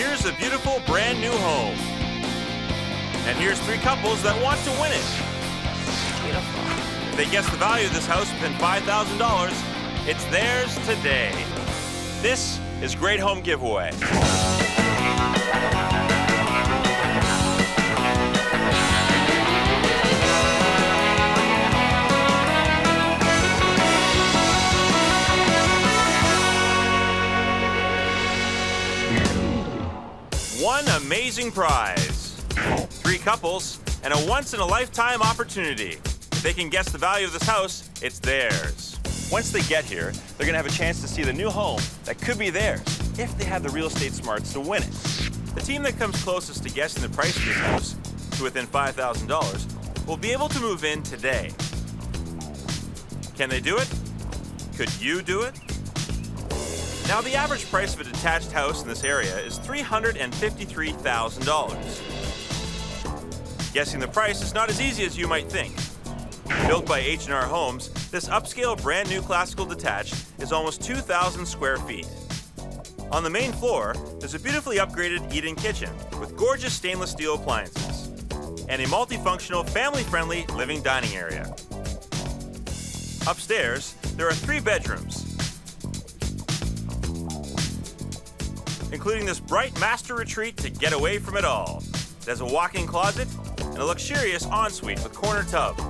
here's a beautiful brand new home. And here's three couples that want to win it. Beautiful. If they guess the value of this house within $5,000, it's theirs today. This is Great Home Giveaway. One amazing prize, three couples, and a once-in-a-lifetime opportunity. If they can guess the value of this house, it's theirs. Once they get here, they're gonna have a chance to see the new home that could be theirs, if they have the real estate smarts to win it. The team that comes closest to guessing the price of this house to within $5,000 will be able to move in today. Can they do it? Could you do it? Now, the average price of a detached house in this area is $353,000. Guessing the price is not as easy as you might think. Built by H&R Homes, this upscale brand new classical detached is almost 2,000 square feet. On the main floor, there's a beautifully upgraded eat-in kitchen with gorgeous stainless steel appliances and a multifunctional, family-friendly living dining area. Upstairs, there are 3 bedrooms, including this bright master retreat to get away from it all. It has a walk-in closet and a luxurious ensuite with corner tub.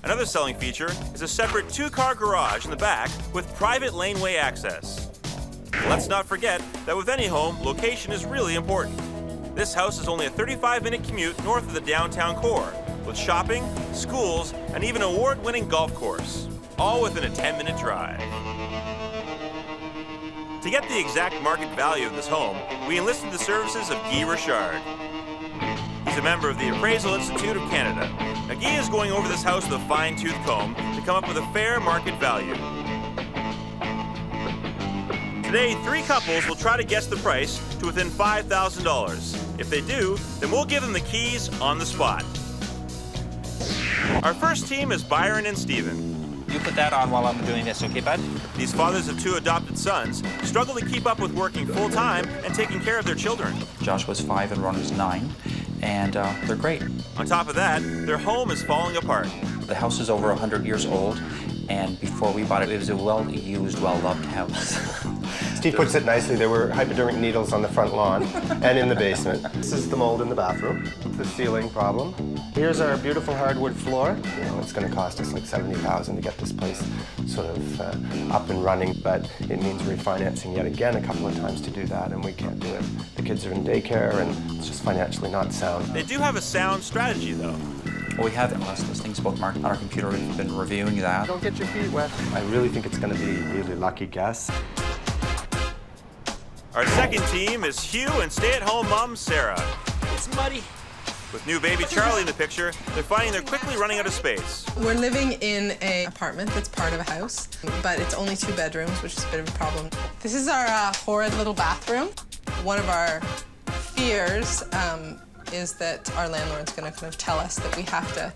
Another selling feature is a separate 2-car garage in the back with private laneway access. Let's not forget that with any home, location is really important. This house is only a 35-minute commute north of the downtown core, with shopping, schools, and even an award-winning golf course, all within a 10-minute drive. To get the exact market value of this home, we enlisted the services of Guy Richard. He's a member of the Appraisal Institute of Canada. Now, Guy is going over this house with a fine-tooth comb to come up with a fair market value. Today, 3 couples will try to guess the price to within $5,000. If they do, then we'll give them the keys on the spot. Our first team is Byron and Stephen. You put that on while I'm doing this, okay, bud? These fathers of 2 adopted sons struggle to keep up with working full-time and taking care of their children. Josh was 5 and Ron was 9, and they're great. On top of that, their home is falling apart. The house is over 100 years old, and before we bought it, it was a well-used, well-loved house. Steve puts it nicely. There were hypodermic needles on the front lawn and in the basement. This is the mold in the bathroom, the ceiling problem. Here's our beautiful hardwood floor. You know, it's going to cost us like $70,000 to get this place sort of up and running, but it means refinancing yet again a couple of times to do that, and we can't do it. The kids are in daycare, and it's just financially not sound. They do have a sound strategy, though. Well, we have last listings bookmarked on our computer. We've been reviewing that. Don't get your feet wet. I really think it's going to be a really lucky guess. Our second team is Hugh and stay-at-home mom, Sarah. It's muddy. With new baby Charlie in the picture, they're finding they're quickly running out of space. We're living in an apartment that's part of a house, but it's only 2 bedrooms, which is a bit of a problem. This is our horrid little bathroom. One of our fears is that our landlord's going to kind of tell us that we have to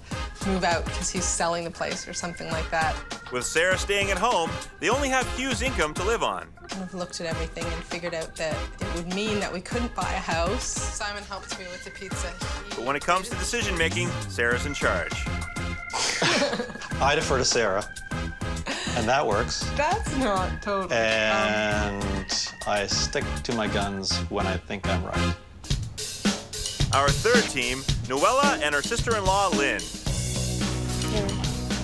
move out because he's selling the place or something like that. With Sarah staying at home, they only have Hugh's income to live on. We've looked at everything and figured out that it would mean that we couldn't buy a house. Simon helped me with the pizza. But when it comes to decision-making, Sarah's in charge. I defer to Sarah, and that works. That's not totally. And I stick to my guns when I think I'm right. Our third team, Noella and her sister-in-law, Lynn. Here,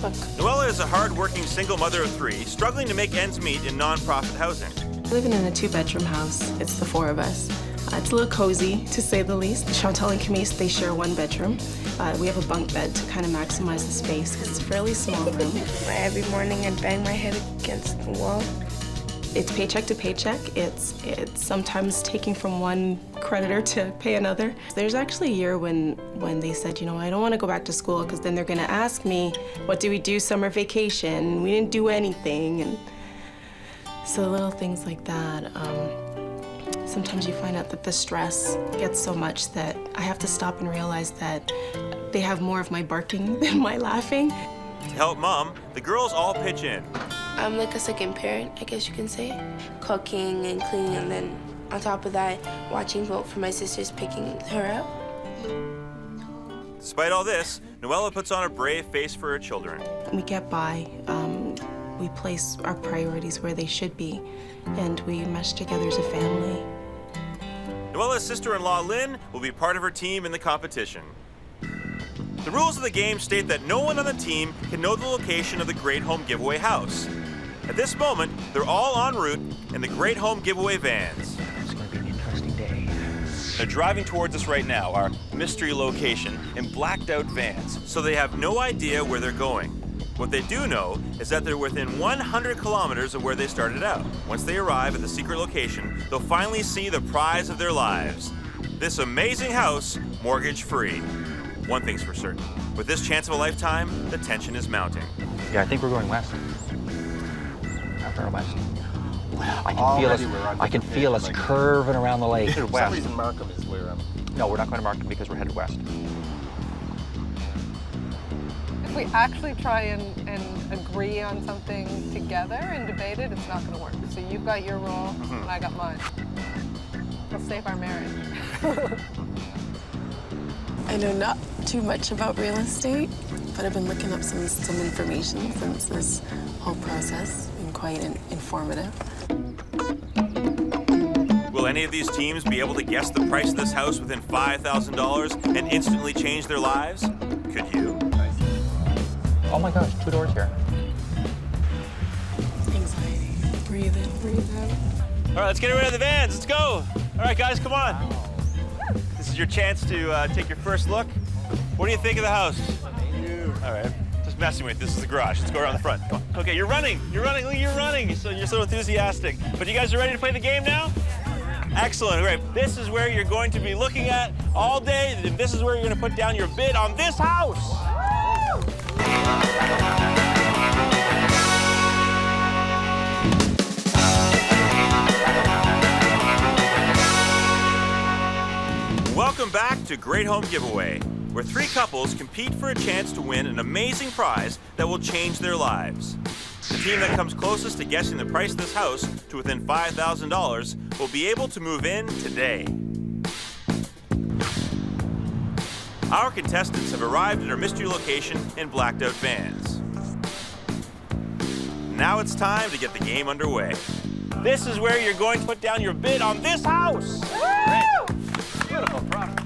look. Noella is a hard-working single mother of 3, struggling to make ends meet in non-profit housing. Living in a 2-bedroom house, it's the 4 of us. It's a little cozy, to say the least. Chantal and Camille, they share 1 bedroom. We have a bunk bed to kind of maximize the space because it's a fairly small room. Every morning I bang my head against the wall. It's paycheck to paycheck. It's sometimes taking from one creditor to pay another. There's actually a year when they said, you know, I don't want to go back to school because then they're going to ask me, what do we do summer vacation? We didn't do anything. And so little things like that. Sometimes you find out that the stress gets so much that I have to stop and realize that they have more of my barking than my laughing. To help Mom, the girls all pitch in. I'm like a second parent, I guess you can say. Cooking and cleaning and then On top of that, watching vote for my sisters picking her up. Despite all this, Noella puts on a brave face for her children. We get by. We place our priorities where they should be, and we mesh together as a family. Noella's sister-in-law, Lynn, will be part of her team in the competition. The rules of the game state that no one on the team can know the location of the Great Home Giveaway house. At this moment, they're all en route in the Great Home Giveaway vans. It's going to be an interesting day. They're driving towards us right now, our mystery location, in blacked-out vans, so they have no idea where they're going. What they do know is that they're within 100 kilometers of where they started out. Once they arrive at the secret location, they'll finally see the prize of their lives. This amazing house, mortgage-free. One thing's for certain, with this chance of a lifetime, the tension is mounting. Yeah, I think we're going west. How far west? I can feel us curving around the lake. For some reason, Markham is where I'm... No, we're not going to Markham because we're headed west. If we actually try and agree on something together and debate it, it's not going to work. So you've got your role, and I got mine. We'll save our marriage. I know not too much about real estate, but I've been looking up some information since this whole process. Been quite informative. Will any of these teams be able to guess the price of this house within $5,000 and instantly change their lives? Could you? Oh my gosh, 2 doors here. Anxiety. Breathe in, breathe out. All right, let's get rid of the vans. Let's go. All right, guys, come on. This is your chance to take your first look. What do you think of the house? All right, just messing with you. This is the garage. Let's go around the front. Come on. Okay, you're running. You're running. Look, you're running. So you're so enthusiastic. But you guys are ready to play the game now? Excellent. All right, this is where you're going to be looking at all day, and this is where you're going to put down your bid on this house. Welcome back to Great Home Giveaway, where 3 couples compete for a chance to win an amazing prize that will change their lives. The team that comes closest to guessing the price of this house to within $5,000 will be able to move in today. Our contestants have arrived at our mystery location in blacked out vans. Now it's time to get the game underway. This is where you're going to put down your bid on this house. Great. Beautiful property.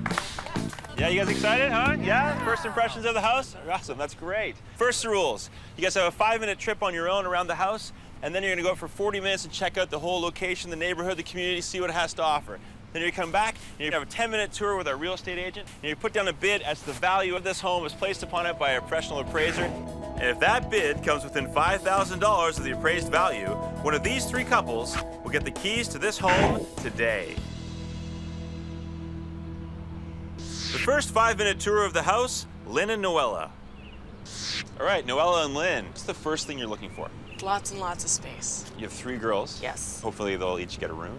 Yeah, you guys excited, huh? Yeah? First impressions of the house? Awesome, that's great. First, the rules. You guys have a 5-minute trip on your own around the house, and then you're gonna go out for 40 minutes and check out the whole location, the neighborhood, the community, see what it has to offer. Then you come back, and you're gonna have a 10-minute tour with our real estate agent, and you put down a bid as to the value of this home is placed upon it by a professional appraiser. And if that bid comes within $5,000 of the appraised value, one of these 3 couples will get the keys to this home today. The first 5-minute tour of the house, Lynn and Noella. All right, Noella and Lynn, what's the first thing you're looking for? Lots and lots of space. You have 3 girls. Yes. Hopefully they'll each get a room.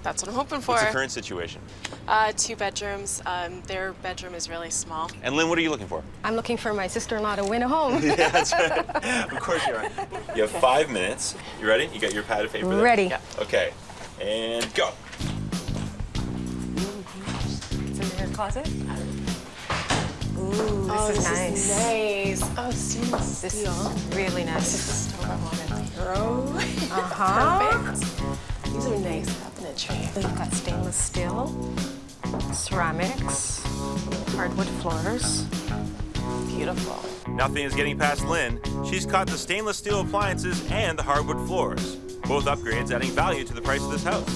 That's what I'm hoping for. What's the current situation? 2 bedrooms. Their bedroom is really small. And Lynn, what are you looking for? I'm looking for my sister-in-law to win a home. Yeah, that's right. Of course you are. You have 5 minutes. You ready? You got your pad of paper there? Ready. Yeah. Okay, and go. It's in your closet. Ooh, Oh, this is nice. Nice. Oh, stainless This steel. is really This is nice. the stove I wanted to throw. Uh-huh. Perfect. These are nice cabinetry. We've got stainless steel, ceramics, hardwood floors. Beautiful. Nothing is getting past Lynn. She's caught the stainless steel appliances and the hardwood floors. Both upgrades adding value to the price of this house.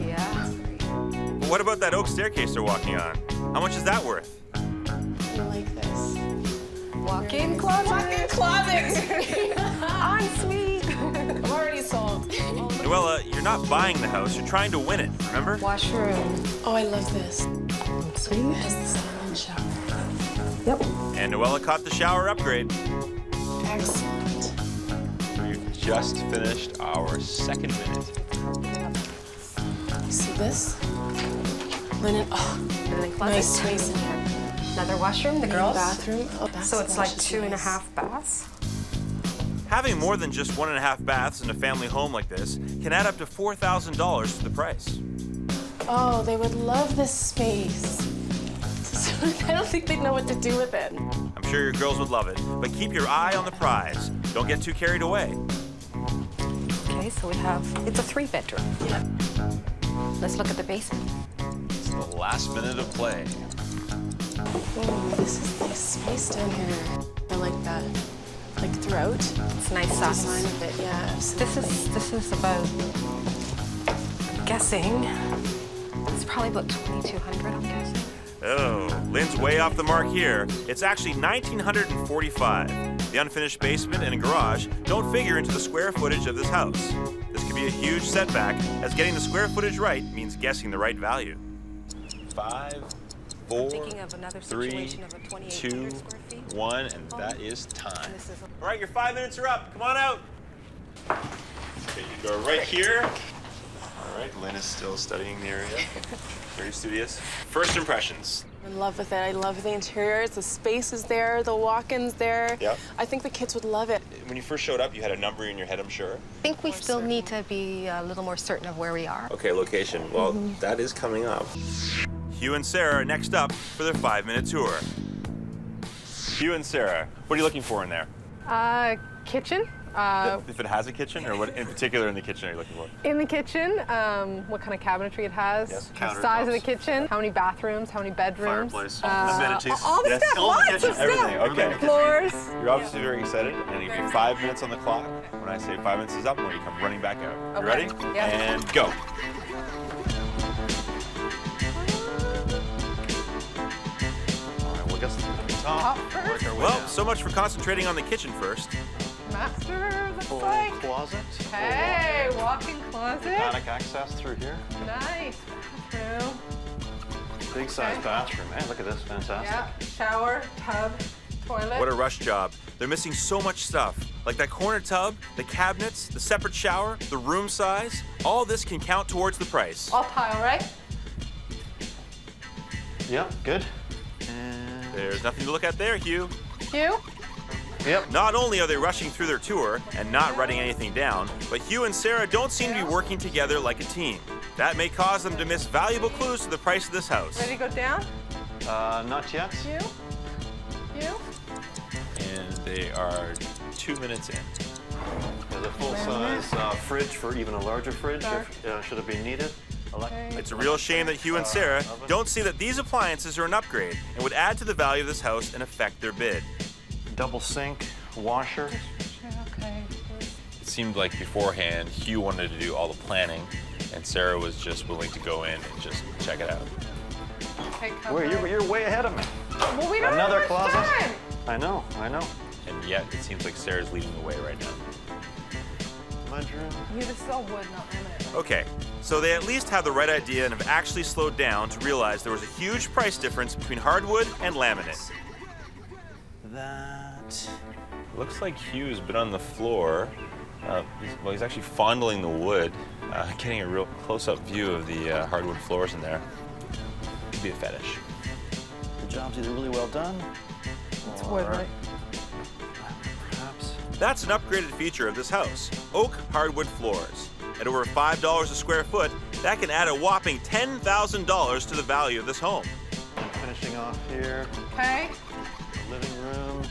Yeah. But what about that oak staircase they're walking on? How much is that worth? I like this. Walk-in closet. Walk-in closet. Ensuite. I'm already sold. Noella, you're not buying the house, you're trying to win it, remember? Washroom. Oh, I love this. Ensuite. It has the silent shower. Yep. And Noella caught the shower upgrade. Excellent. We've just finished our 2nd minute. You see this? Linen. Oh, Linen closet. nice space in here. Another washroom, the Main girls. bathroom. Oh, So it's like backsplash is 2.5 nice. baths. Having more than just 1.5 baths in a family home like this can add up to $4,000 to the price. Oh, they would love this space. I don't think they'd know what to do with it. I'm sure your girls would love it, but keep your eye on the prize. Don't get too carried away. Okay, so we have, it's a 3-bedroom. Yeah. Let's look at the basement. It's the last minute of play. Oh, this is nice space down here. I like that. Like throughout. It's nice The size. design of it, yeah, absolutely. This is about, I'm guessing, it's probably about 2,200, I'm guessing. Oh, Lynn's way off the mark here. It's actually 1,945. The unfinished basement and garage don't figure into the square footage of this house. This could be a huge setback, as getting the square footage right means guessing the right value. 5, 4, Thinking of another 3, situation of a 2,800 2, square feet. 1, and that is time. And this is All right, your 5 minutes are up. Come on out. Okay, you go right here. All right, Lynn is still studying the area. Very studious. First impressions. I'm in love with it. I love the interiors. The space is there. The walk-ins there. Yep. I think the kids would love it. When you first showed up, you had a number in your head, I'm sure. I think we still need to be a little more certain of where we are. Okay, location. Well, that is coming up. Hugh and Sarah are next up for their 5-minute tour. Hugh and Sarah, what are you looking for in there? Kitchen. If it has a kitchen, or what in particular in the kitchen are you looking for? In the kitchen, what kind of cabinetry it has, Yes. the size of the kitchen, how many bathrooms, how many bedrooms, Fireplace, amenities. all the Yes. stuff, All the lots kitchen, of everything, stuff. okay. Floors. You're obviously very excited, and you have 5 minutes on the clock. When I say 5 minutes is up, where you come running back out. You Okay. ready? Yeah. And go. All right, we'll get to the top. Top first. Work our way Well, down. so much for concentrating on the kitchen first. Master, looks Full like. closet. Hey, walk-in closet. Attic access through here. Nice bathroom. Big size Okay. bathroom. Man, look at this. Fantastic. Yeah, shower, tub, toilet. What a rush job. They're missing so much stuff, like that corner tub, the cabinets, the separate shower, the room size. All this can count towards the price. All tile, right? Yep, good. And There's nothing to look at there, Hugh. Hugh? yep. Not only are they rushing through their tour and not writing anything down, but Hugh and Sarah don't seem to be working together like a team. That may cause them to miss valuable clues to the price of this house. Ready to go down? Not yet. Hugh? Hugh? And they are 2 minutes in. There's a full-size fridge for even a larger fridge if, should it be needed. It's a real shame that Hugh and Sarah don't see that these appliances are an upgrade and would add to the value of this house and affect their bid. Double sink, washer. Okay. It seemed like beforehand Hugh wanted to do all the planning and Sarah was just willing to go in and just check it out. Okay, Where you're way ahead of me. Well, we don't Another have much closet. time. I know. And yet it seems like Sarah's leading the way right now. Bedroom. Yeah, this is all wood, not laminate. Okay, so they at least have the right idea and have actually slowed down to realize there was a huge price difference between hardwood and laminate. That. Looks like Hugh's been on the floor. He's actually fondling the wood, getting a real close-up view of the hardwood floors in there. Could be a fetish. The job's either really well done. It's wood, right? Perhaps. That's an upgraded feature of this house, oak hardwood floors. At over $5 a square foot, that can add a whopping $10,000 to the value of this home. Finishing off here. Okay. Living room.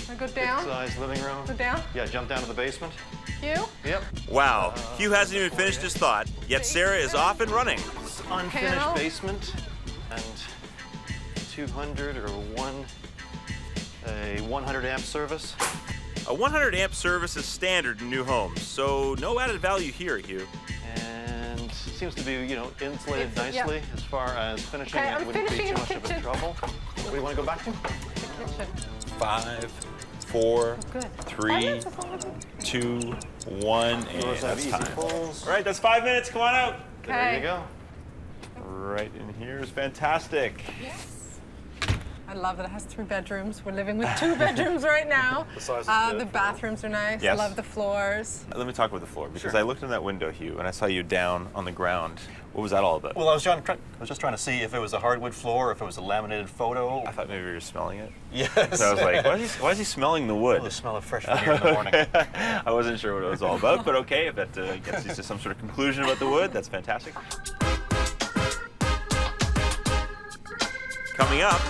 I go down. Big-size living room. Go down. Yeah, jump down to the basement. Hugh? Yep. Wow, Hugh hasn't even finished his thought, yet Sarah is off and running. Unfinished Panel. basement and 200 or a 100 amp service. A 100 amp service is standard in new homes, so no added value here, Hugh. And seems to be, insulated It's- yeah. nicely as far as finishing. Okay, It I'm wouldn't be finishing too in the much of a kitchen. trouble. What do you want to go back to? The kitchen. 5, 4, Good. 3, 2, 1, and Doors have that's easy time. pulls. All right, that's 5 minutes. Come on out. There you go. Right in here is fantastic. I love that it has 3 bedrooms. We're living with 2 bedrooms right now. The size is good. The bathrooms are nice. Yes. Love the floors. Let me talk about the floor, because I looked in that window, Hugh, and I saw you down on the ground. What was that all about? Well, I was just trying to see if it was a hardwood floor, or if it was a laminated photo. I thought maybe you were smelling it. Yes. So I was like, why is he smelling the wood? Oh, the smell of fresh wood here in the morning. I wasn't sure what it was all about, but okay, if that gets you to some sort of conclusion about the wood, that's fantastic. Coming up,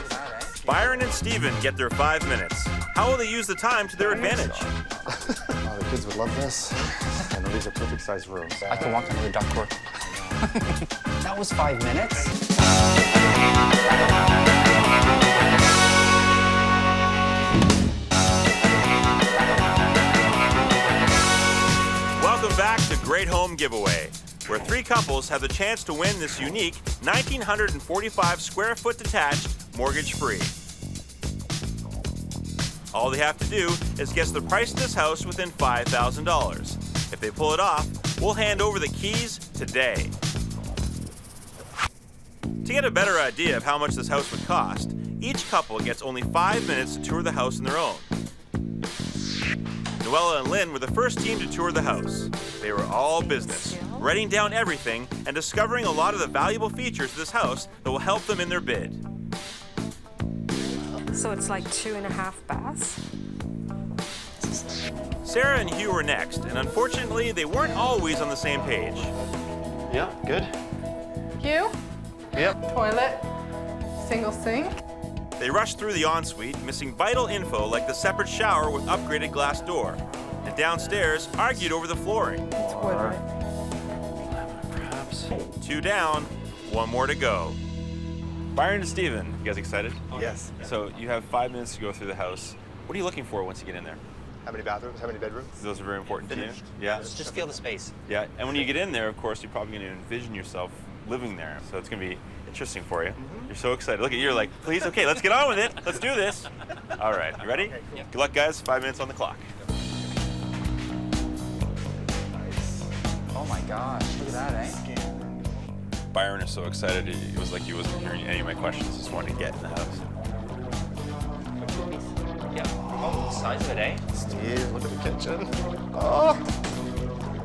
Byron and Stephen get their 5 minutes. How will they use the time to their advantage? Oh, the kids would love this. I know these are perfect sized rooms. I can walk under the ductwork. That was 5 minutes. Welcome back to Great Home Giveaway, where 3 couples have the chance to win this unique 1,945 square foot detached mortgage-free. All they have to do is guess the price of this house within $5,000. If they pull it off, we'll hand over the keys today. To get a better idea of how much this house would cost, each couple gets only 5 minutes to tour the house on their own. Noella and Lynn were the first team to tour the house. They were all business, writing down everything and discovering a lot of the valuable features of this house that will help them in their bid. So it's like 2.5 baths. Sarah and Hugh were next, and unfortunately, they weren't always on the same page. Yeah, good. Hugh? Yep. Toilet. Single sink. They rushed through the ensuite, missing vital info like the separate shower with upgraded glass door. And downstairs, argued over the flooring. It's wood, right? Perhaps. 2 down, 1 more to go. Byron and Stephen, you guys excited? Yes. So you have 5 minutes to go through the house. What are you looking for once you get in there? How many bathrooms? How many bedrooms? Those are very important Finished. to you? Yeah. Just feel the space. Yeah, and when you get in there, of course, you're probably going to envision yourself living there. So it's going to be interesting for you. You're so excited. Look at you, you're like, please, okay, let's get on with it. Let's do this. All right, you ready? Yeah. Good luck, guys. 5 minutes on the clock. Oh my gosh, look at that, eh? Byron is so excited. It was like he wasn't hearing any of my questions. Just wanted to get in the house. Yeah. Oh, the size of it, eh? Steve, look at the kitchen. Oh!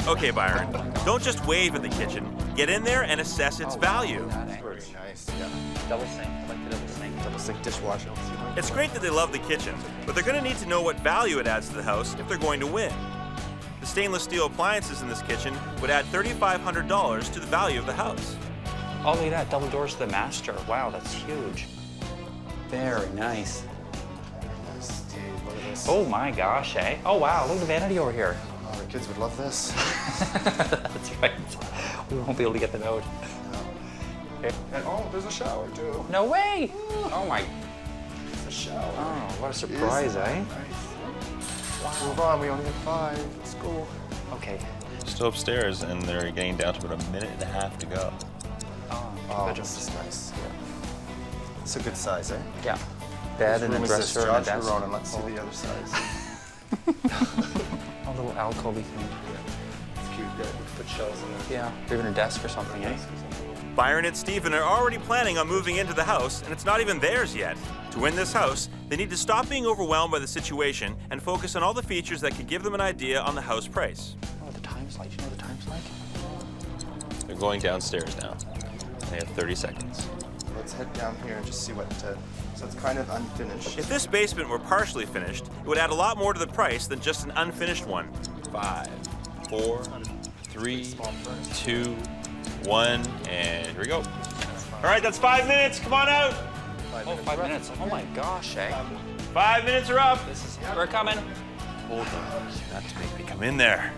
Okay, Byron, don't just wave at the kitchen. Get in there and assess its value. Look at that, eh? Very nice, yeah. Double sink. I like the double sink. Double sink dishwasher. It's great that they love the kitchen, but they're going to need to know what value it adds to the house if they're going to win. The stainless steel appliances in this kitchen would add $3,500 to the value of the house. Oh, look at that. Double doors to the master. Wow, that's huge. Very nice. Steve, look at this. Oh my gosh, eh? Oh wow, look at the vanity over here. Oh, the kids would love this. That's right. We won't be able to get them out. Okay. And oh, there's a shower too. No way! Oh my. It's a shower. Oh, what a surprise, eh? Let's move on, we only have 5. Let's go. Okay. Still upstairs, and they're getting down to about 1.5 minutes to go. Oh, this is nice. Yeah. It's a good size, eh? Yeah. Bed and a This room is dresser this, and a Josh, desk. Ronan, let's see the other size. A little alcove thing. It's cute, yeah. We could put shelves in there. Yeah. Or even a desk or something, eh? Byron and Stephen are already planning on moving into the house, and it's not even theirs yet. To win this house, they need to stop being overwhelmed by the situation and focus on all the features that could give them an idea on the house price. Oh, the time's like. Do you know what the time's like? They're going downstairs now. They have 30 seconds. Let's head down here and just see what, so it's kind of unfinished. If this basement were partially finished, it would add a lot more to the price than just an unfinished one. 5, 4, 3, 2, 1, and here we go. All right, that's 5 minutes. Come on out. 5 minutes. Oh my gosh, eh? 5 minutes are up. We're coming. Hold on, not to make me come in there.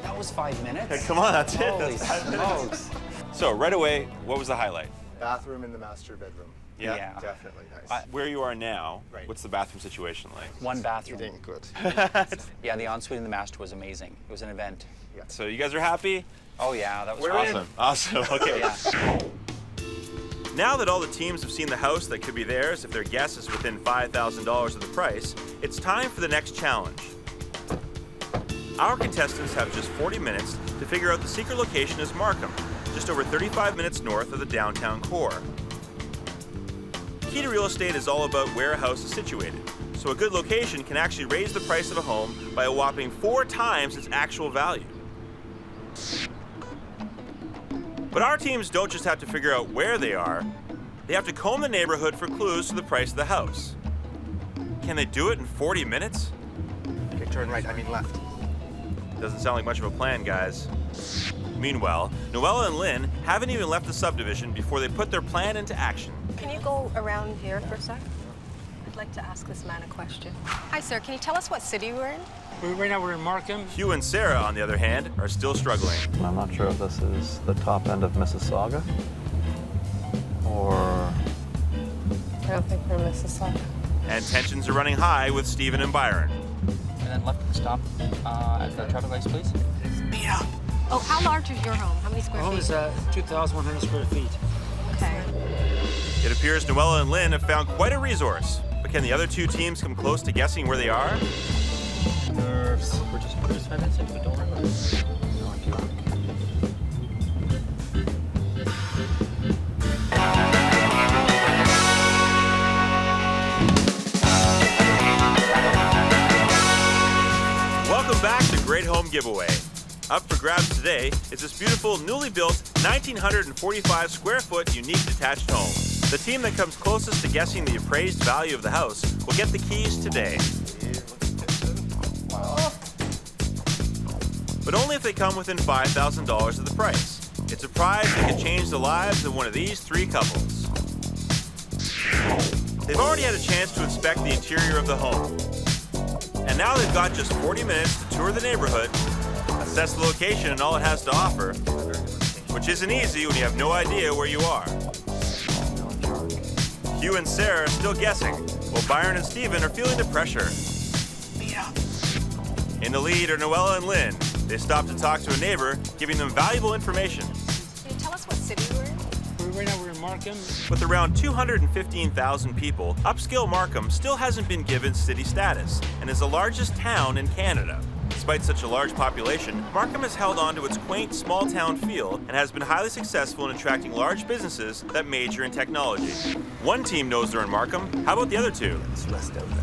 That was 5 minutes. Hey, come on, that's it. Holy That's 5 minutes. smokes. So right away, what was the highlight? Bathroom in the master bedroom. Yeah. Definitely nice. Where you are now, Right. what's the bathroom situation like? One You bathroom. did good. Yeah, the ensuite in the master was amazing. It was an event. So you guys are happy? Oh yeah, that was Awesome. Awesome. Okay. Yeah. Now that all the teams have seen the house that could be theirs if their guess is within $5,000 of the price, it's time for the next challenge. Our contestants have just 40 minutes to figure out the secret location is Markham, just over 35 minutes north of the downtown core. key to real estate is all about where a house is situated. So a good location can actually raise the price of a home by a whopping 4 times its actual value. But our teams don't just have to figure out where they are, they have to comb the neighborhood for clues to the price of the house. Can they do it in 40 minutes? Okay, turn right, I mean left. Doesn't sound like much of a plan, guys. Meanwhile, Noella and Lynn haven't even left the subdivision before they put their plan into action. Can you go around here for a sec? I'd like to ask this man a question. Hi, sir. Can you tell us what city we're in? Right now we're in Markham. Hugh and Sarah, on the other hand, are still struggling. I'm not sure if this is the top end of Mississauga or... I don't think we're in Mississauga. And tensions are running high with Stephen and Byron. And then left stop at the traffic lights, please. Oh, how large is your home? How many square Our home feet? is 2,100 square feet. Okay. It appears Noella and Lynn have found quite a resource. But can the other two teams come close to guessing where they are? Nerves. We're just 5 minutes into it, don't worry about it. No, if you want. Welcome back to Great Home Giveaway. Up for grabs today is this beautiful, newly built, 1,945 square foot unique detached home. The team that comes closest to guessing the appraised value of the house will get the keys today. But only if they come within $5,000 of the price. It's a prize that could change the lives of one of these 3 couples. They've already had a chance to inspect the interior of the home. And now they've got just 40 minutes to tour the neighborhood, assess the location and all it has to offer, which isn't easy when you have no idea where you are. Hugh and Sarah are still guessing, while Byron and Stephen are feeling the pressure. In the lead are Noella and Lynn. They stop to talk to a neighbor, giving them valuable information. Can you tell us what city we're in? Right now we're in Markham. With around 215,000 people, upscale Markham still hasn't been given city status and is the largest town in Canada. Despite such a large population, Markham has held on to its quaint, small-town feel and has been highly successful in attracting large businesses that major in technology. One team knows they're in Markham. How about the other two? It's rest out now.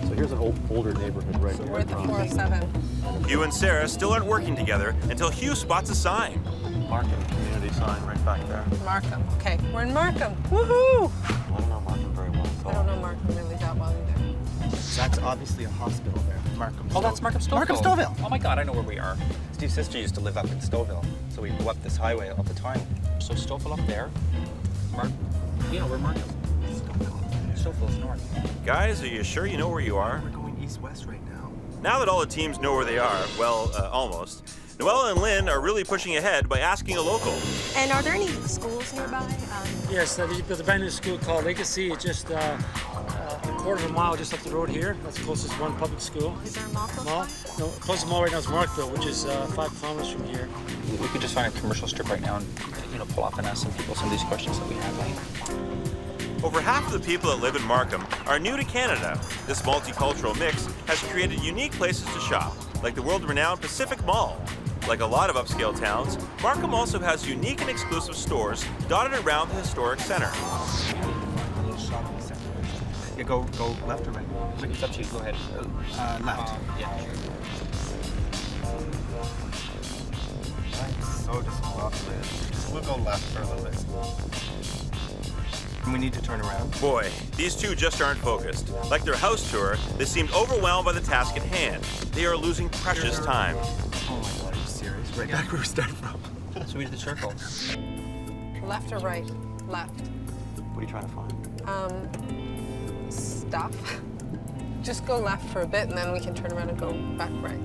So here's an older neighborhood right here. We're at the 407. Hugh and Sarah still aren't working together until Hugh spots a sign. Markham community sign right back there. Markham. Okay, we're in Markham. Woohoo! I don't know Markham very well. I don't know Markham really that well either. That's obviously a hospital there. Markham. Oh, that's Markham Stouffville. Markham Stouffville. Oh my God, I know where we are. Steve's sister used to live up in Stouffville, so we go up this highway all the time. So Stouffville up there. You know where Markham. Stouffville's north. Guys, are you sure you know where you are? We're going east-west right now. Now that all the teams know where they are, well, almost, Noella and Lynn are really pushing ahead by asking a local. And are there any schools nearby? Yes, they built a brand new school called Legacy. It's just a quarter of a mile just up the road here. That's the closest one public school. Is there a mall close by? No, closest mall right now is Markville, which is 5 kilometers from here. We could just find a commercial strip right now and pull off and ask some people some of these questions that we have. Right? Over half of the people that live in Markham are new to Canada. This multicultural mix has created unique places to shop, like the world-renowned Pacific Mall. Like a lot of upscale towns, Markham also has unique and exclusive stores dotted around the historic center. You go left or right? It's up to you. Go ahead. Left. Yeah, sure. So discombobulated. We'll go left for a little bit. And we need to turn around. Boy, these two just aren't focused. Like their house tour, they seemed overwhelmed by the task at hand. They are losing precious time. Oh my God, are you serious? Right back where we started from. So we did the circle. Left or right? Left. What are you trying to find? Stuff. Just go left for a bit and then we can turn around and go back right.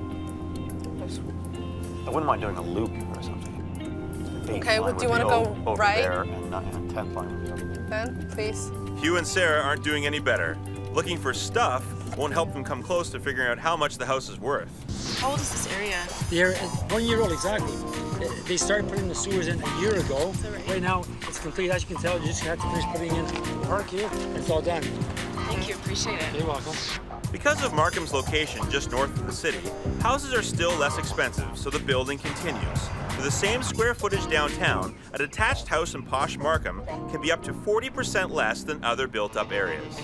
I wouldn't mind doing a loop or something. Okay, well, do you want to go over right? there and 10th line would be over there. Then, please. Hugh and Sarah aren't doing any better. Looking for stuff won't help them come close to figuring out how much the house is worth. How old is this area? The area, 1 year old exactly. They started putting the sewers in a year ago. Right now, it's complete. As you can tell, you just have to finish putting in the park here. It's all done. Thank you, appreciate it. You're welcome. Because of Markham's location just north of the city, houses are still less expensive, so the building continues. For the same square footage downtown, a detached house in posh Markham can be up to 40% less than other built-up areas.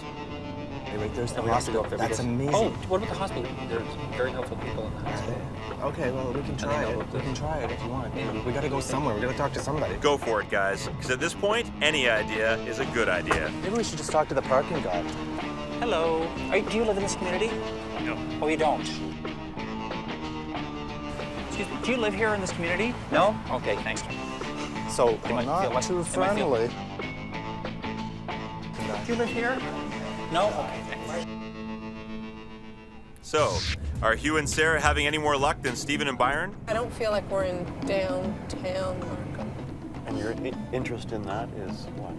Hey, wait, there's the We have to go up hospital. there That's because- amazing. Oh, what about the hospital? There's very helpful people in the hospital. Okay, well, we can try know it. about We can try it if you want. We gotta go somewhere. We gotta talk to somebody. Go for it, guys, because at this point, any idea is a good idea. Maybe we should just talk to the parking guy. Hello. Do you live in this community? No. Oh, you don't? Excuse me, do you live here in this community? No? Okay, thanks. So, might feel not like- too they might feel- friendly. Do you live here? No? Okay, thanks. So, are Hugh and Sarah having any more luck than Stephen and Byron? I don't feel like we're in downtown Markham. And your interest in that is what?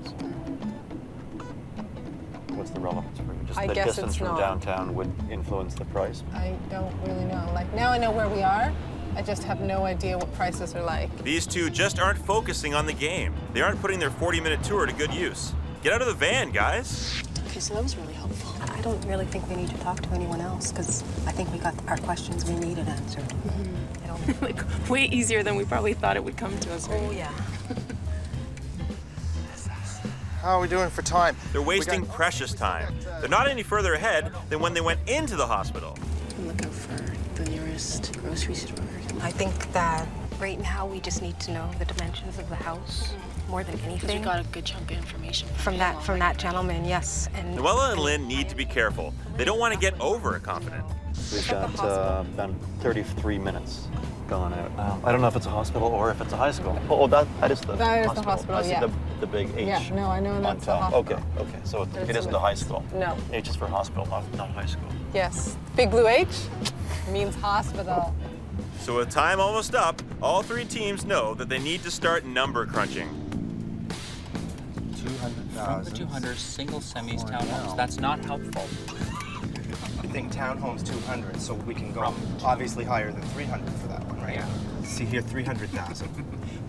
What's the relevance for you? Just I the guess distance it's from not. downtown would influence the price? I don't really know. Like, now I know where we are. I just have no idea what prices are like. These two just aren't focusing on the game. They aren't putting their 40-minute tour to good use. Get out of the van, guys. Okay, so that was really helpful. I don't really think we need to talk to anyone else because I think we got our questions we needed answered. I don't Like, way easier than we probably thought it would come to us. Right? Oh, yeah. How are we doing for time? They're wasting precious time. They're not any further ahead than when they went into the hospital. I'm looking for the nearest grocery store. I think that right now we just need to know the dimensions of the house more than Because anything. we got a good chunk of information from that gentleman, yes. And Noella and Lynn need to be careful. They don't want to get overconfident. We've got about 33 minutes gone out. I don't know if it's a hospital or if it's a high school. Oh, that is the That is hospital. the hospital, I see yeah. the big H Yeah, no, I know on that's the top. hospital. Okay. So There's it isn't a- the high school. No. H is for hospital, not high school. Yes. Big blue H means hospital. So with time almost up, all three teams know that they need to start number crunching. 200,000. 200 single semis Or townhomes. no. That's not helpful. I think townhome's 200, so we can go obviously higher than 300 for that one, right? Yeah. See here, 300,000.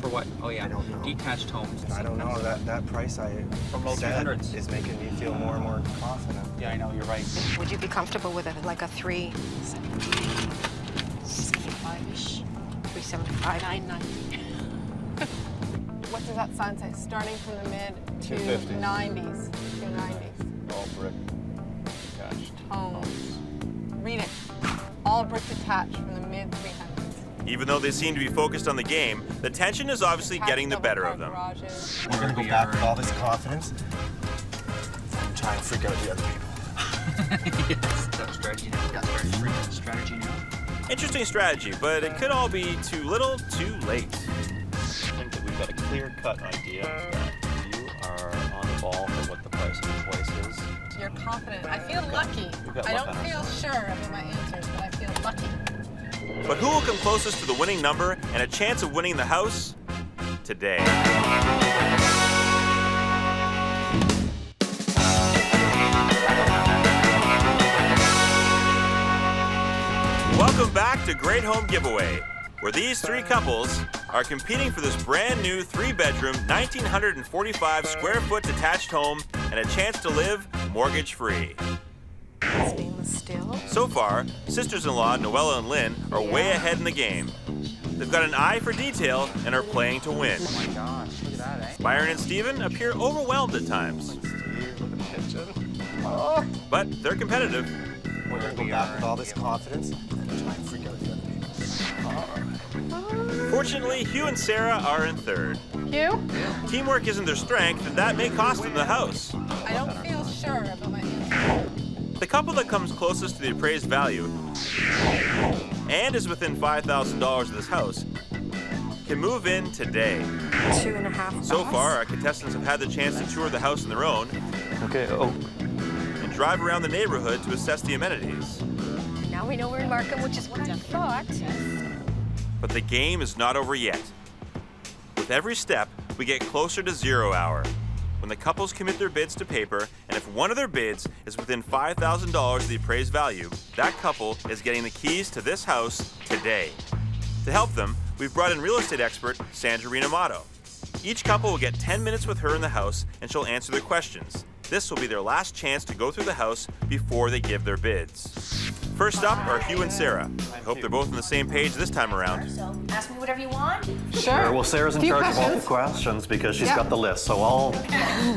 For what? Oh yeah. I don't know. Detached homes. I don't know, that price I From low said 300s. is making me feel more and more confident. Yeah, I know. You're right. would you be comfortable with like a 65-ish. 375? 990. What does that sign say? Starting from the mid to 250. 90s. 290s. All brick detached. Homes. Read it. All brick detached from the mid 300s. Even though they seem to be focused on the game, the tension is obviously getting the better of them. Garages. We're gonna go back with all this confidence and try and freak out the other people. Yes. That's strategy now. Got strategy now. Interesting strategy, but it could all be too little, too late. I think that we've got a clear-cut idea that you are on the ball for what the price of the place is. You're confident. I feel lucky. We've got I luck don't on our feel side. sure about my answers, but I feel lucky. But who will come closest to the winning number and a chance of winning the house? Today. Welcome back to Great Home Giveaway, where these three couples are competing for this brand new 3-bedroom, 1,945 square foot detached home and a chance to live mortgage-free. Stainless steel. So far, sisters-in-law Noella and Lynn are way ahead in the game. They've got an eye for detail and are playing to win. Oh my gosh, look at that, eh? Byron and Stephen appear overwhelmed at times, Steve with the kitchen. but they're competitive. We're gonna go back with all this confidence and try and freak out the other people. Fortunately, Hugh and Sarah are in third. Hugh? Teamwork isn't their strength, and that may cost them the house. I don't feel sure about my answers. The couple that comes closest to the appraised value and is within $5,000 of this house can move in today. 2.5. So far, our contestants have had the chance to tour the house on their own Okay. and drive around the neighborhood to assess the amenities. Now we know we're in Markham, which is what I thought. But the game is not over yet. With every step, we get closer to 0 hour, when the couples commit their bids to paper, and if one of their bids is within $5,000 of the appraised value, that couple is getting the keys to this house today. To help them, we've brought in real estate expert Sandra Reno. Each couple will get 10 minutes with her in the house, and she'll answer their questions. This will be their last chance to go through the house before they give their bids. First up are Hugh and Sarah. I hope they're both on the same page this time around. So ask me whatever you want. Sure. Well, Sarah's in Few charge of all the questions. questions because she's Yeah. got the list, so I'll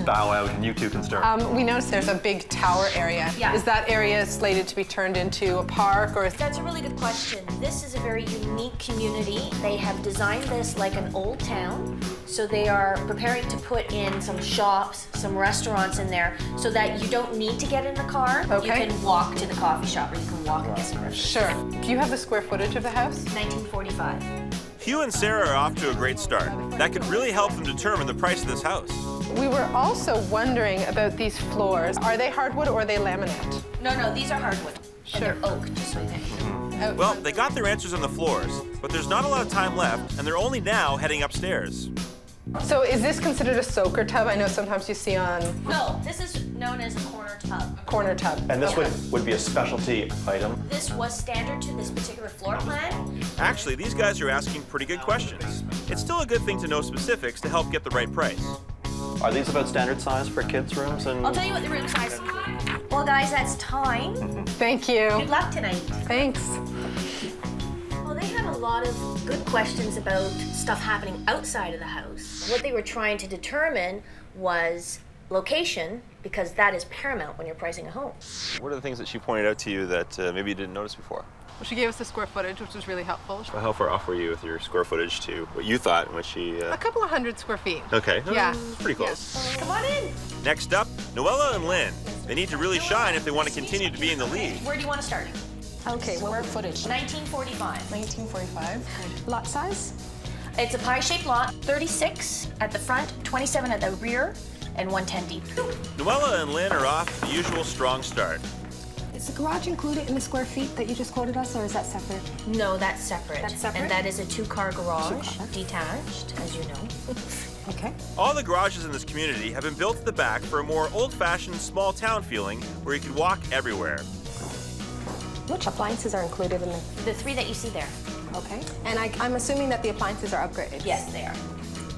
bow out and you two can start. We noticed there's a big tower area. Yeah. Is that area slated to be turned into a park or? That's a really good question. This is a very unique community. They have designed this like an old town. So they are preparing to put in some shops, some restaurants in there so that you don't need to get in the car. Okay. You can walk to the coffee shop or you can walk and get some groceries. Sure. Do you have the square footage of the house? 1945. Hugh and Sarah are off to a great start. That could really help them determine the price of this house. We were also wondering about these floors. Are they hardwood or are they laminate? No, these are hardwood. Sure. And they're oak, just so you know. Well, they got their answers on the floors, but there's not a lot of time left, and they're only now heading upstairs. So is this considered a soaker tub? I know sometimes you see on No, this is known as a corner tub. corner tub. And this would be a specialty item. This was standard to this particular floor plan. Actually, these guys are asking pretty good questions. It's still a good thing to know specifics to help get the right price. Are these about standard size for kids' rooms? And I'll tell you what the room size is. Well, guys, that's time. Thank you. Good luck tonight. Thanks. Well, they had a lot of good questions about stuff happening outside of the house. What they were trying to determine was location, because that is paramount when you're pricing a home. What are the things that she pointed out to you that maybe you didn't notice before? Well, she gave us the square footage, which was really helpful. How far off were you with your square footage to what you thought and what she... A couple of 100 square feet. Okay, Yeah. pretty close. Come on in. Next up, Noella and Lynn. They need to really shine if they want to continue to be in the lead. Where do you want to start? Okay, square footage. 1945. 1945. Lot size? It's a pie-shaped lot, 36 at the front, 27 at the rear, and 110 deep. Noella and Lynn are off to the usual strong start. Is the garage included in the square feet that you just quoted us, or is that separate? No, that's separate. That's separate? And that is a two-car garage, detached, as you know. Okay. All the garages in this community have been built at the back for a more old-fashioned small town feeling where you can walk everywhere. Which appliances are included in The three that you see there. Okay. And I'm assuming that the appliances are upgraded? Yes, they are.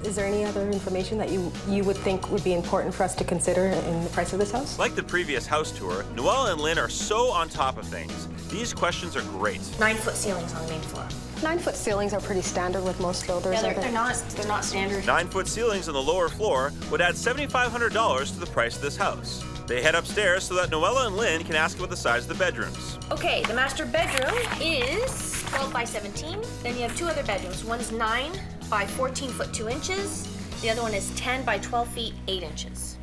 Is there any other information that you would think would be important for us to consider in the price of this house? Like the previous house tour, Noella and Lynn are so on top of things. These questions are great. 9-foot ceilings on the main floor. 9-foot ceilings are pretty standard with most builders. Yeah, are they? they're not standard. 9-foot ceilings on the lower floor would add $7,500 to the price of this house. They head upstairs so that Noella and Lynn can ask about the size of the bedrooms. Okay, the master bedroom is 12 by 17. Then you have two other bedrooms. One is 9 by 14 foot 2 inches. The other one is 10 by 12 feet 8 inches.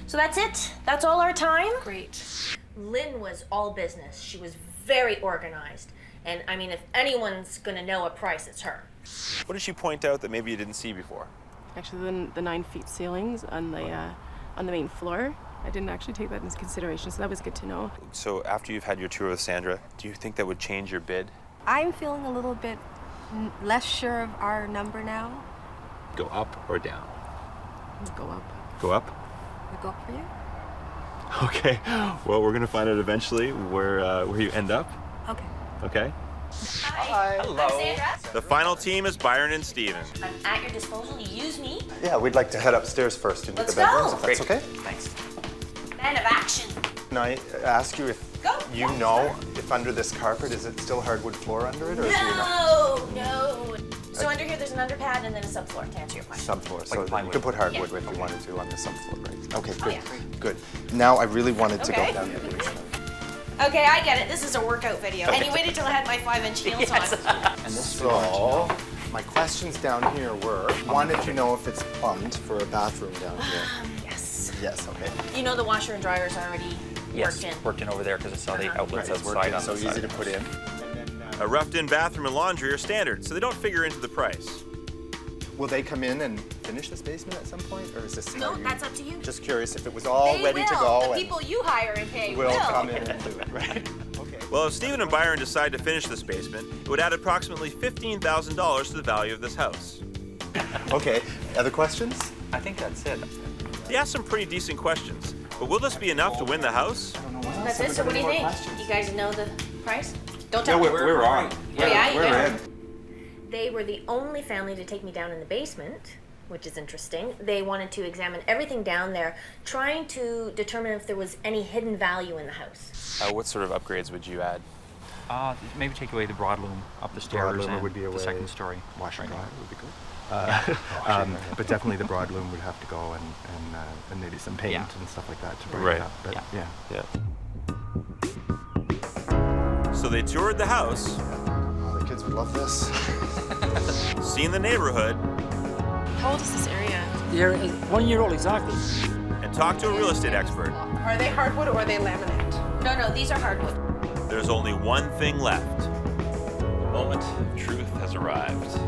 So that's it. That's all our time. Great. Lynn was all business. She was very organized. And I mean, if anyone's gonna know a price, it's her. What did she point out that maybe you didn't see before? Actually, the 9-foot ceilings on the main floor. I didn't actually take that into consideration, so that was good to know. So after you've had your tour with Sandra, do you think that would change your bid? I'm feeling a little bit less sure of our number now. Go up or down? Go up. Go up? We go up for you? Okay. Well, we're gonna find out eventually where you end up. Okay. Okay. Hi. Hello. I'm Sandra. The final team is Byron and Steven. I'm at your disposal. You use me. Yeah, we'd like to head upstairs first into Let's the bedrooms, go. if that's okay. Thanks. Man of action. Can I ask you if Go. you know if under this carpet, is it still hardwood floor under it, or do you know? No. So under here, there's an underpad and then a subfloor, to answer your question. Subfloor, so you could put hardwood if you wanted to on the subfloor, right? Okay, good, yeah. good. Now I really wanted to go Okay. down the basement. Okay, I get it. This is a workout video. And you waited till I had my 5-inch heels on. And so, my questions down here were, wanted to know if it's plumbed for a bathroom down here. Yes. Yes, okay. You know the washer and dryer is already worked in. Worked in over there because I saw the outlets Right, it's outside working, on so the side. easy to put in. A roughed-in bathroom and laundry are standard, so they don't figure into the price. Will they come in and finish this basement at some point, or is this No, how you- that's up to you. Just curious if it was all They ready will. to go The and people you hire and pay will come in and do it, right? Okay. Well, if Steven and Byron decide to finish this basement, it would add approximately $15,000 to the value of this house. Okay, other questions? I think that's it. They asked some pretty decent questions, but will this be enough to win the house? That's it. So what do you think? You guys know the price? Don't tell me. We're on. Yeah, you We're know. in. They were the only family to take me down in the basement. which is interesting. They wanted to examine everything down there, trying to determine if there was any hidden value in the house. What sort of upgrades would you add? Maybe take away the broadloom up the stairs Broadloom and would be the away. second story. Washer and Right. dryer would be good. But definitely the broadloom would have to go, and maybe some paint and stuff like that to bring Right. it up. But yeah. So they toured the house, Oh, the kids would love this. seen the neighborhood, How old is this area? They're 1 year old exactly. and talked to a real estate expert. Are they hardwood or are they laminate? No, these are hardwood. There's only one thing left. The moment of truth has arrived.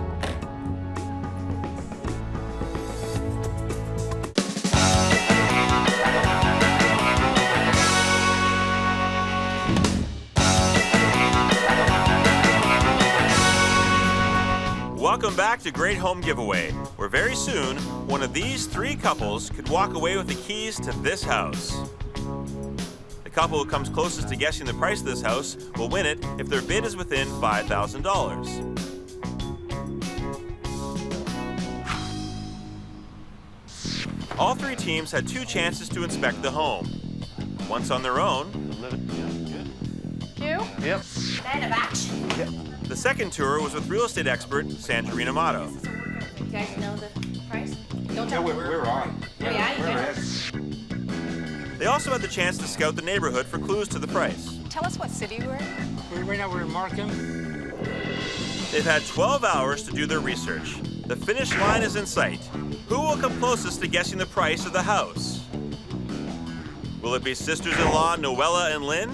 Welcome back to Great Home Giveaway, where very soon, one of these three couples could walk away with the keys to this house. The couple who comes closest to guessing the price of this house will win it if their bid is within $5,000. All three teams had two chances to inspect the home. Once on their own, Hugh? Yep. Renovation. the second tour was with real estate expert Sandra Amato. You guys know the price? Don't tell me. We're on. Oh, yeah, you know. They also had the chance to scout the neighborhood for clues to the price. Tell us what city we're in. Right now we're in Markham. They've had 12 hours to do their research. The finish line is in sight. Who will come closest to guessing the price of the house? Will it be sisters-in-law Noella and Lynn?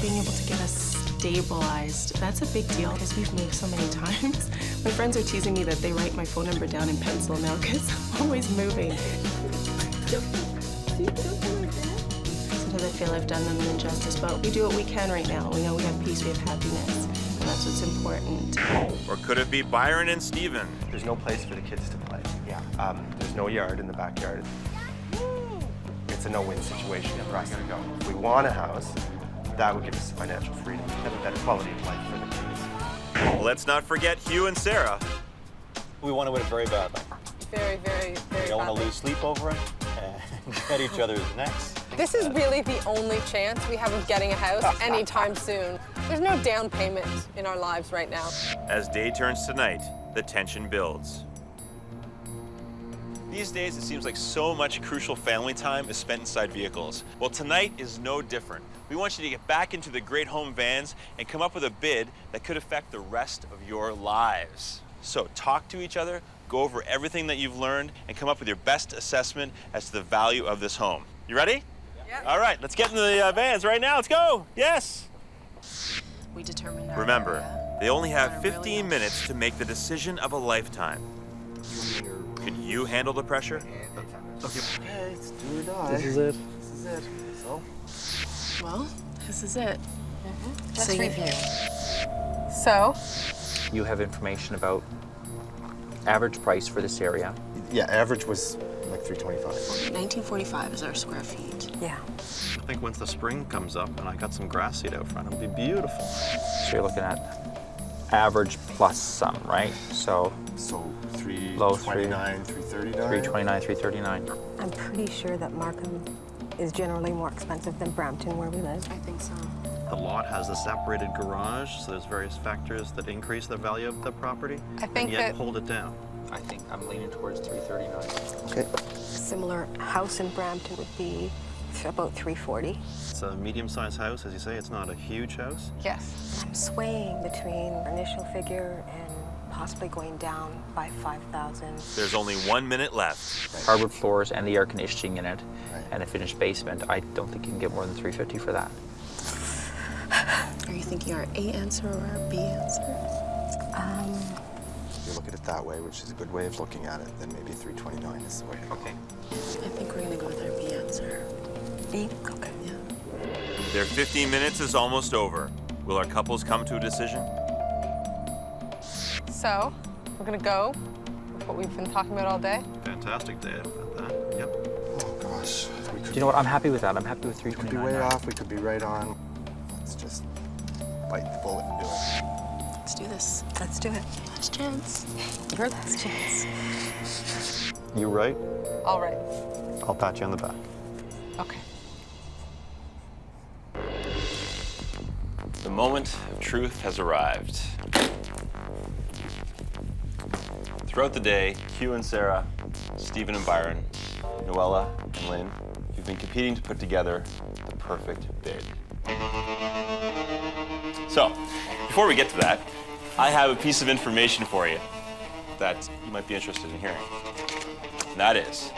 Being able to get us stabilized, that's a big deal because we've moved so many times. My friends are teasing me that they write my phone number down in pencil now because I'm always moving. Sometimes I feel I've done them an injustice, but we do what we can right now. We know we have peace, we have happiness, and that's what's important. Or could it be Byron and Stephen? There's no place for the kids to play. Yeah. There's no yard in the backyard. It's a no-win situation for us. If we want a house, that would give us financial freedom, have a better quality of life for the kids. Let's not forget Hugh and Sarah. We want to win it very badly. Very, very, very We don't want to badly. lose sleep over it and get each other's necks. This is really the only chance we have of getting a house anytime soon. There's no down payment in our lives right now. As day turns to night, the tension builds. These days, it seems like so much crucial family time is spent inside vehicles. Well, tonight is no different. We want you to get back into the Great Home vans and come up with a bid that could affect the rest of your lives. So talk to each other, go over everything that you've learned, and come up with your best assessment as to the value of this home. You ready? Yeah. All right, let's get into the vans right now. Let's go. Yes. We determined our Remember, area. they only have Want a really 15 minutes to make the decision of a lifetime. Can you handle the pressure? Okay, let's do or die. This is it. This is it. So, Well, this is it. Let's So you- review. So, You have information about average price for this area. yeah, average was like 325. 1945 is our square feet. yeah. I think once the spring comes up and I got some grass seed out front, it'll be beautiful. So you're looking at average plus some, right? So So Low 329, 339. 329, 339. I'm pretty sure that Markham is generally more expensive than Brampton, where we live. I think so. The lot has a separated garage, so there's various factors that increase the value of the property I think and yet that- hold it down. I think I'm leaning towards 339. Okay. Similar house in Brampton would be about 340. It's a medium-sized house, as you say. It's not a huge house. Yes. I'm swaying between our initial figure and possibly going down by 5,000. There's only 1 minute left. Hardwood floors and the air conditioning in it, Right. and a finished basement. I don't think you can get more than 350 for that. Are you thinking our A answer or our B answer? If you look at it that way, which is a good way of looking at it, then maybe 329 is the way to go. Okay. I think we're gonna go with our B answer. B? Okay. Yeah. Their 15 minutes is almost over. Will our couples come to a decision? So, we're gonna go with what we've been talking about all day. Fantastic day at that. Yep. Oh gosh, we Do could you know what? I'm happy with that. I'm happy with be 329. way now. off, we could be right on. Let's just bite the bullet and do it. Let's do this. Let's do it. Last chance. Your last chance. You right? All right. I'll pat you on the back. Okay. The moment of truth has arrived. Throughout the day, Hugh and Sarah, Stephen and Byron, Noella and Lynn, you've been competing to put together the perfect bid. So, before we get to that, I have a piece of information for you that you might be interested in hearing. And that is,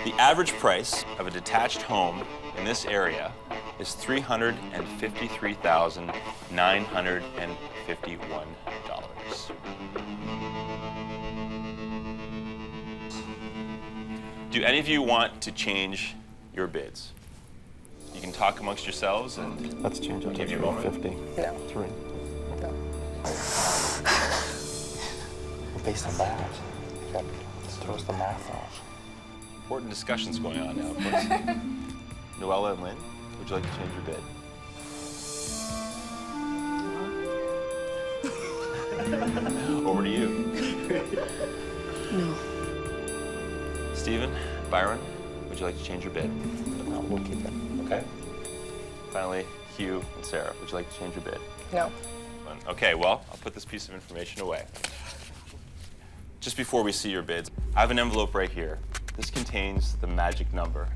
the average price of a detached home in this area is $353,951. Do any of you want to change your bids? You can talk amongst yourselves and Let's change it to Give you a moment. 350. No. 3. No. Based on that, that throws the math off. important discussions going on now, of course. Noella and Lynn, would you like to change your bid? Over to you. No. Stephen, Byron, would you like to change your bid? No, we'll keep it. Okay. Finally, Hugh and Sarah, would you like to change your bid? No. Okay, well, I'll put this piece of information away. Just before we see your bids, I have an envelope right here. This contains the magic number.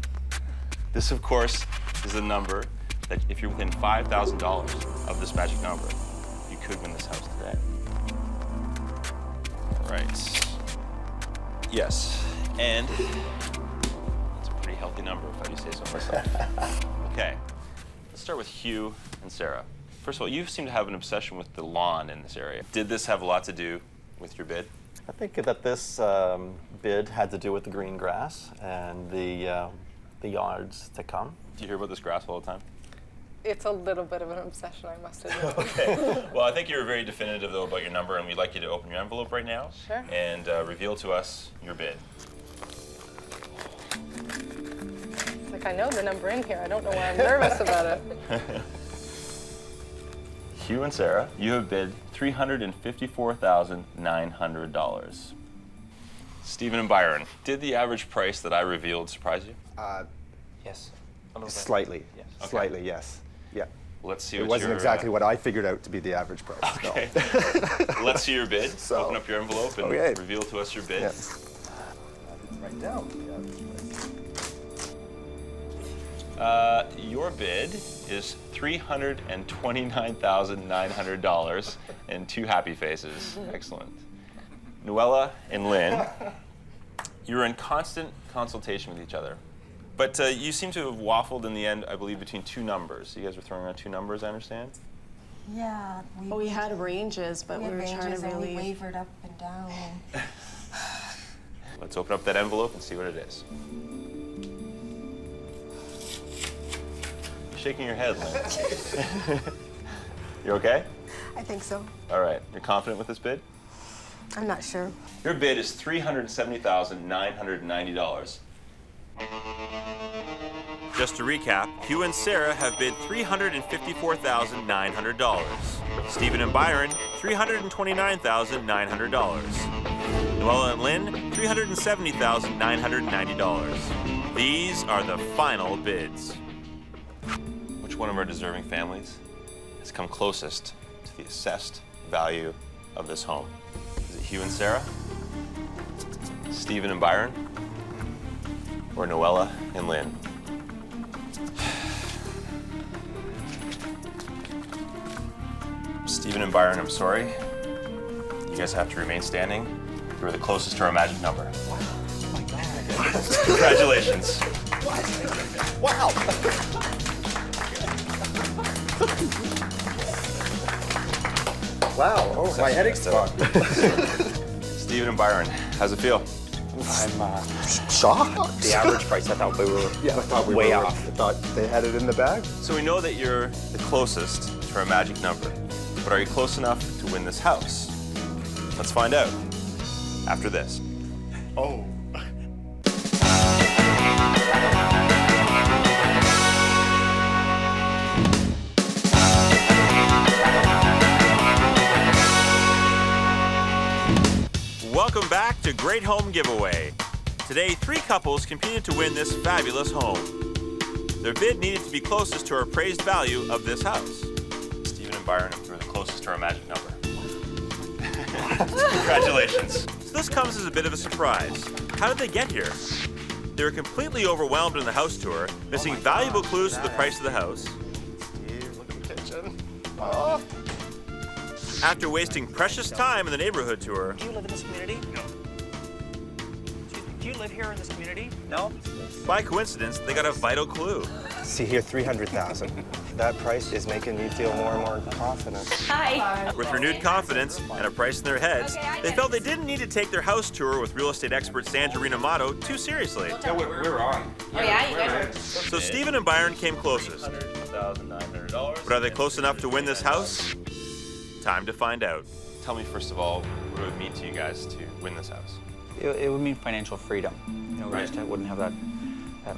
This, of course, is the number that if you're within $5,000 of this magic number, you could win this house today. Right. Yes, and it's a pretty healthy number, if I do say so myself. Okay, let's start with Hugh and Sarah. First of all, you seem to have an obsession with the lawn in this area. Did this have a lot to do with your bid? I think that this bid had to do with the green grass and the yards to come. Do you hear about this grass all the time? It's a little bit of an obsession, I must admit. Okay. Well, I think you're very definitive, though, about your number, and we'd like you to open your envelope right now. Sure. And reveal to us your bid. It's like I know the number in here. I don't know why I'm nervous about it. Hugh and Sarah, you have bid $354,900. Stephen and Byron, did the average price that I revealed surprise you? Yes. Slightly. Yes. Okay. Slightly, yes. Yeah. Let's see It what wasn't your, exactly what I figured out to be the average price. Okay. Let's see your bid. So- Open up your envelope and Okay. reveal to us your bid. Yeah. Right down. Your bid is $329,900 and 2 happy faces. Excellent. Noella and Lynn, you're in constant consultation with each other. But you seem to have waffled in the end, I believe, between 2 numbers. You guys were throwing around 2 numbers, I understand? Yeah. Well, we had ranges, but we were trying to really. We wavered up and down. Let's open up that envelope and see what it is. You're shaking your head, Lynn. You okay? I think so. All right. You're confident with this bid? I'm not sure. Your bid is $370,990. Just to recap, Hugh and Sarah have bid $354,900. Stephen and Byron, $329,900. Noella and Lynn, $370,990. These are the final bids. Which one of our deserving families has come closest to the assessed value of this home? Is it Hugh and Sarah? Stephen and Byron? Or Noella and Lynn? Stephen and Byron, I'm sorry. You guys have to remain standing. You were the closest to our magic number. Oh my God. Congratulations. Wow. Wow. Oh, my headache's gone. Stephen and Byron, how's it feel? I'm Shocked. the average price. I thought we were way off. I thought they had it in the bag. So we know that you're the closest to our magic number, but are you close enough to win this house? Let's find out after this. Oh. to Great Home Giveaway. Today, 3 couples competed to win this fabulous home. Their bid needed to be closest to our appraised value of this house. Stephen and Byron were the closest to our magic number. Congratulations. So this comes as a bit of a surprise. How did they get here? They were completely overwhelmed in the house tour, missing valuable clues to the price of the house. Steve, look at the kitchen. Oh. After wasting precious time in the neighborhood tour, Do you live in this community? No. Do you live here in this community? No? by coincidence, they got a vital clue. See here, 300,000. That price is making me feel more and more confident. Hi. With renewed confidence and a price in their heads, they felt they didn't need to take their house tour with real estate expert Sandra Reno too seriously. Yeah, we're on. Oh yeah, you guys are. So Stephen and Byron came closest. But are they close enough to win this house? Time to find out. Tell me first of all, what it would mean to you guys to win this house? It would mean financial freedom. You know, we just wouldn't have that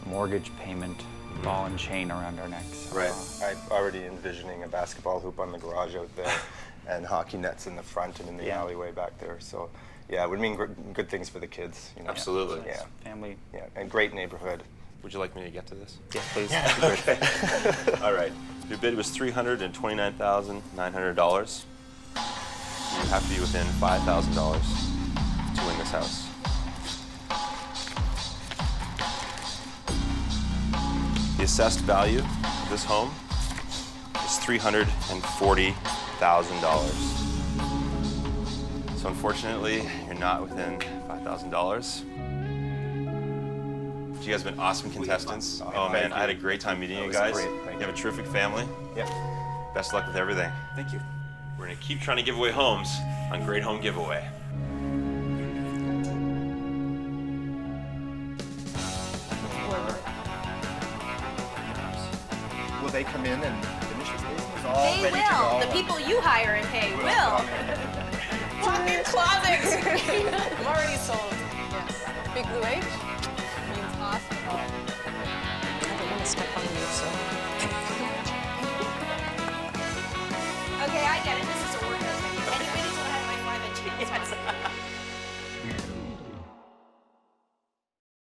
mortgage payment ball and chain around our necks. Right. I'm already envisioning a basketball hoop on the garage out there and hockey nets in the front and in the alleyway back there. So, yeah, it would mean good things for the kids. You know? Absolutely. Yeah. Family. Yeah, and great neighborhood. Would you like me to get to this? Yes, please. Okay. All right. Your bid was $329,900. You have to be within $5,000 to win this house. The assessed value of this home is $340,000. So unfortunately, you're not within $5,000. You guys have been awesome contestants. Oh man, I had a great time meeting you guys. You have a terrific family. Yeah. Best of luck with everything. Thank you. We're gonna keep trying to give away homes on Great Home Giveaway. Will they come in and finish this business? All They ready to will. go. The people you hire and pay will. Walk-in closets. I'm already sold. Yes. Big Blue H means hospital. I don't want to step on you, so.